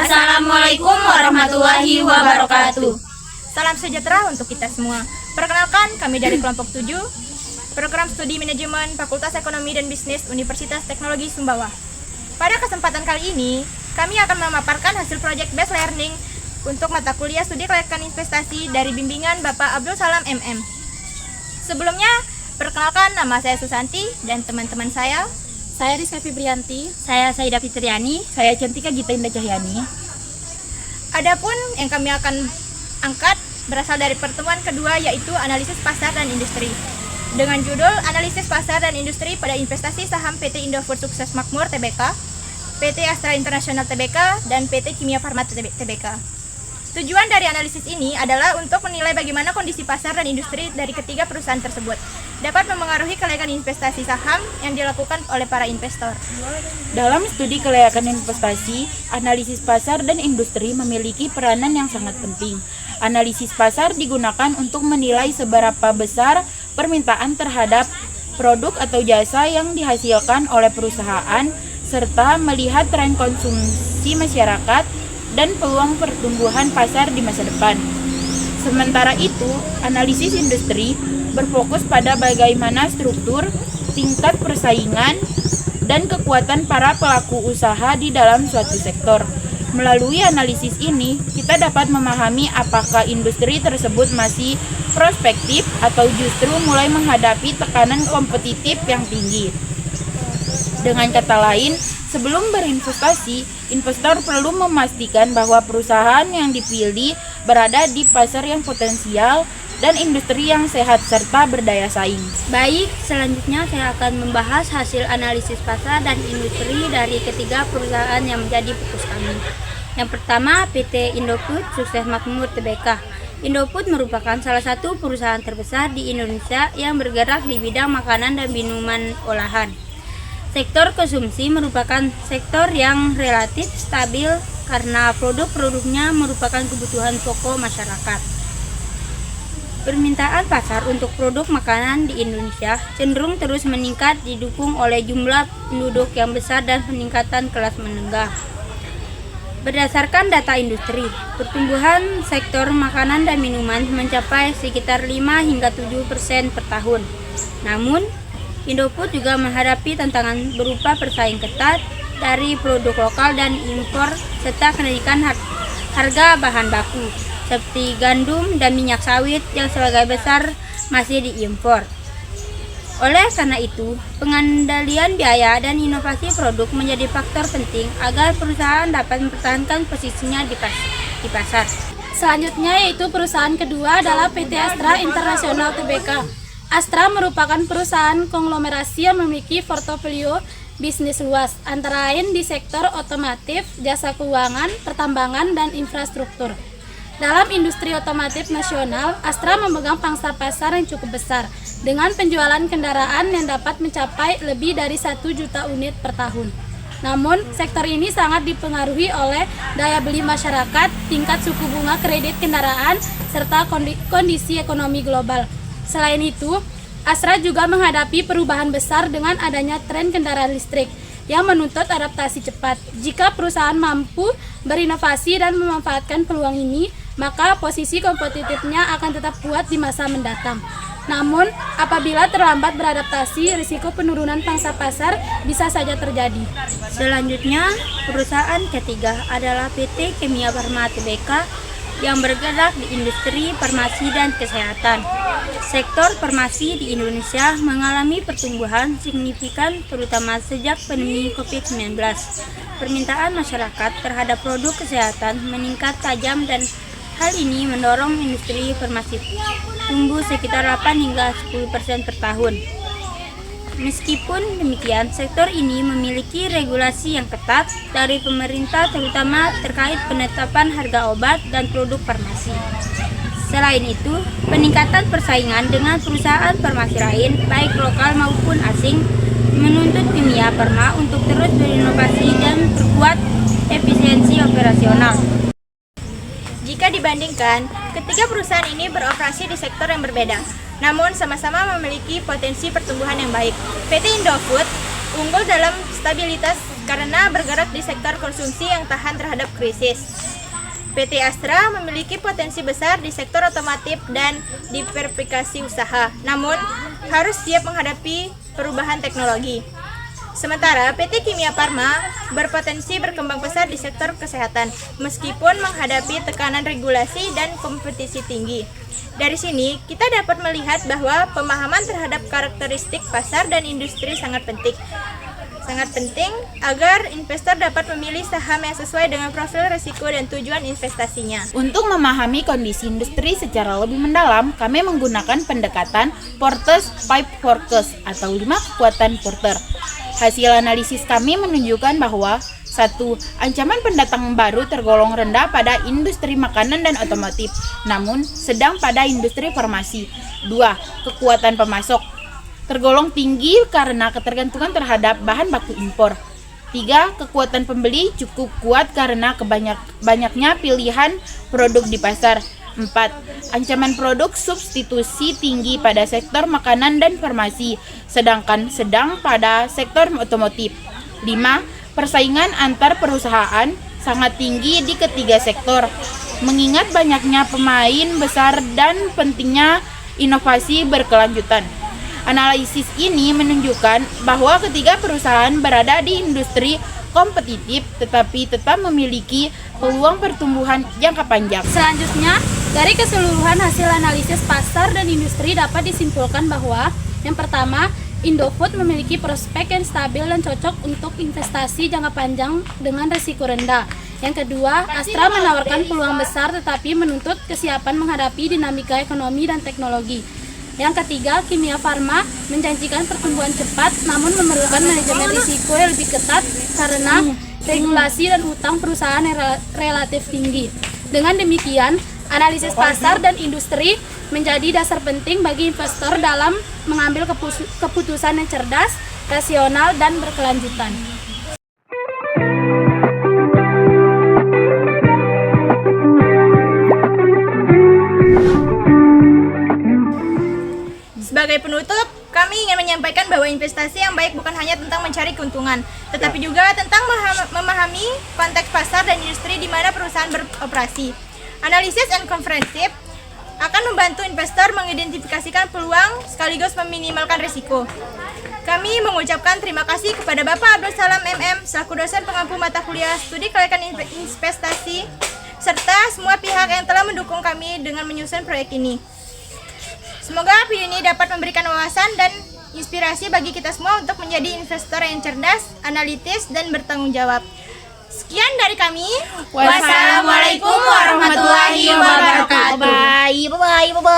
Assalamualaikum warahmatullahi wabarakatuh. Salam sejahtera untuk kita semua. Perkenalkan, kami dari kelompok 7, Program Studi Manajemen Fakultas Ekonomi dan Bisnis Universitas Teknologi Sumbawa. Pada kesempatan kali ini, kami akan memaparkan hasil proyek Based Learning untuk mata kuliah Studi Kelayakan Investasi dari bimbingan Bapak Abdul Salam MM. Sebelumnya, perkenalkan, nama saya Susanti dan teman-teman saya. Saya Rizka Fibrianti. Saya Saidah Fitriani. Saya Cantika Gita Indah Cahyani. Adapun yang kami akan angkat berasal dari pertemuan kedua, yaitu analisis pasar dan industri. Dengan judul Analisis Pasar dan Industri pada Investasi Saham PT Indofood Sukses Makmur Tbk, PT Astra International Tbk, dan PT Kimia Farma Tbk. Tujuan dari analisis ini adalah untuk menilai bagaimana kondisi pasar dan industri dari ketiga perusahaan tersebut dapat memengaruhi kelayakan investasi saham yang dilakukan oleh para investor. Dalam studi kelayakan investasi, analisis pasar dan industri memiliki peranan yang sangat penting. Analisis pasar digunakan untuk menilai seberapa besar permintaan terhadap produk atau jasa yang dihasilkan oleh perusahaan, serta melihat tren konsumsi masyarakat dan peluang pertumbuhan pasar di masa depan. Sementara itu, analisis industri berfokus pada bagaimana struktur, tingkat persaingan, dan kekuatan para pelaku usaha di dalam suatu sektor. Melalui analisis ini, kita dapat memahami apakah industri tersebut masih prospektif atau justru mulai menghadapi tekanan kompetitif yang tinggi. Dengan kata lain, sebelum berinvestasi, investor perlu memastikan bahwa perusahaan yang dipilih berada di pasar yang potensial dan industri yang sehat serta berdaya saing. Baik, selanjutnya saya akan membahas hasil analisis pasar dan industri dari ketiga perusahaan yang menjadi fokus kami. Yang pertama, PT Indofood Sukses Makmur Tbk. Indofood merupakan salah satu perusahaan terbesar di Indonesia yang bergerak di bidang makanan dan minuman olahan. Sektor konsumsi merupakan sektor yang relatif stabil karena produk-produknya merupakan kebutuhan pokok masyarakat. Permintaan pasar untuk produk makanan di Indonesia cenderung terus meningkat didukung oleh jumlah penduduk yang besar dan peningkatan kelas menengah. Berdasarkan data industri, pertumbuhan sektor makanan dan minuman mencapai sekitar 5 hingga 7% per tahun. Namun, Indofood juga menghadapi tantangan berupa persaing ketat dari produk lokal dan impor serta kenaikan harga bahan baku seperti gandum dan minyak sawit yang sebagai besar masih diimpor. Oleh karena itu, pengendalian biaya dan inovasi produk menjadi faktor penting agar perusahaan dapat mempertahankan posisinya di pasar. Selanjutnya yaitu perusahaan kedua adalah PT Astra International Tbk. Astra merupakan perusahaan konglomerasi yang memiliki portofolio bisnis luas, antara lain di sektor otomotif, jasa keuangan, pertambangan, dan infrastruktur. Dalam industri otomotif nasional, Astra memegang pangsa pasar yang cukup besar, dengan penjualan kendaraan yang dapat mencapai lebih dari 1 juta unit per tahun. Namun, sektor ini sangat dipengaruhi oleh daya beli masyarakat, tingkat suku bunga kredit kendaraan, serta kondisi ekonomi global. Selain itu, Astra juga menghadapi perubahan besar dengan adanya tren kendaraan listrik yang menuntut adaptasi cepat. Jika perusahaan mampu berinovasi dan memanfaatkan peluang ini, maka posisi kompetitifnya akan tetap kuat di masa mendatang. Namun, apabila terlambat beradaptasi, risiko penurunan pangsa pasar bisa saja terjadi. Selanjutnya, perusahaan ketiga adalah PT Kimia Farma Tbk yang bergerak di industri farmasi dan kesehatan. Sektor farmasi di Indonesia mengalami pertumbuhan signifikan terutama sejak pandemi COVID-19. Permintaan masyarakat terhadap produk kesehatan meningkat tajam dan hal ini mendorong industri farmasi tumbuh sekitar 8 hingga 10% per tahun. Meskipun demikian, sektor ini memiliki regulasi yang ketat dari pemerintah terutama terkait penetapan harga obat dan produk farmasi. Selain itu, peningkatan persaingan dengan perusahaan farmasi lain, baik lokal maupun asing, menuntut Kimia Farma untuk terus berinovasi dan perkuat efisiensi operasional. Jika dibandingkan, ketiga perusahaan ini beroperasi di sektor yang berbeda, namun sama-sama memiliki potensi pertumbuhan yang baik. PT Indofood unggul dalam stabilitas karena bergerak di sektor konsumsi yang tahan terhadap krisis. PT Astra memiliki potensi besar di sektor otomotif dan diversifikasi usaha, namun harus siap menghadapi perubahan teknologi. Sementara PT Kimia Farma berpotensi berkembang pesat di sektor kesehatan, meskipun menghadapi tekanan regulasi dan kompetisi tinggi. Dari sini, kita dapat melihat bahwa pemahaman terhadap karakteristik pasar dan industri sangat penting agar investor dapat memilih saham yang sesuai dengan profil risiko dan tujuan investasinya. Untuk memahami kondisi industri secara lebih mendalam, kami menggunakan pendekatan Porter's 5 Forces atau 5 kekuatan Porter. Hasil analisis kami menunjukkan bahwa 1. Ancaman pendatang baru tergolong rendah pada industri makanan dan otomotif, namun sedang pada industri farmasi. 2. Kekuatan pemasok tergolong tinggi karena ketergantungan terhadap bahan baku impor. 3. Kekuatan pembeli cukup kuat karena banyaknya pilihan produk di pasar. 4. Ancaman produk substitusi tinggi pada sektor makanan dan farmasi, sedangkan sedang pada sektor otomotif. 5. Persaingan antar perusahaan sangat tinggi di ketiga sektor, mengingat banyaknya pemain besar dan pentingnya inovasi berkelanjutan. Analisis ini menunjukkan bahwa ketiga perusahaan berada di industri kompetitif tetapi tetap memiliki peluang pertumbuhan jangka panjang. Selanjutnya, dari keseluruhan hasil analisis pasar dan industri dapat disimpulkan bahwa yang pertama, Indofood memiliki prospek yang stabil dan cocok untuk investasi jangka panjang dengan risiko rendah. Yang kedua, Astra menawarkan peluang besar tetapi menuntut kesiapan menghadapi dinamika ekonomi dan teknologi. Yang ketiga, Kimia Farma menjanjikan pertumbuhan cepat namun memerlukan manajemen risiko yang lebih ketat karena regulasi dan utang perusahaan yang relatif tinggi. Dengan demikian, analisis pasar dan industri menjadi dasar penting bagi investor dalam mengambil keputusan yang cerdas, rasional, dan berkelanjutan. Sebagai penutup, kami ingin menyampaikan bahwa investasi yang baik bukan hanya tentang mencari keuntungan, tetapi juga tentang memahami konteks pasar dan industri di mana perusahaan beroperasi. Analisis and comprehensive akan membantu investor mengidentifikasikan peluang sekaligus meminimalkan risiko. Kami mengucapkan terima kasih kepada Bapak Abdul Salam MM selaku dosen pengampu mata kuliah studi kelayakan investasi serta semua pihak yang telah mendukung kami dengan menyusun proyek ini. Semoga video ini dapat memberikan wawasan dan inspirasi bagi kita semua untuk menjadi investor yang cerdas, analitis, dan bertanggung jawab. Sekian dari kami. Wassalamualaikum warahmatullahi wabarakatuh. Bye bye.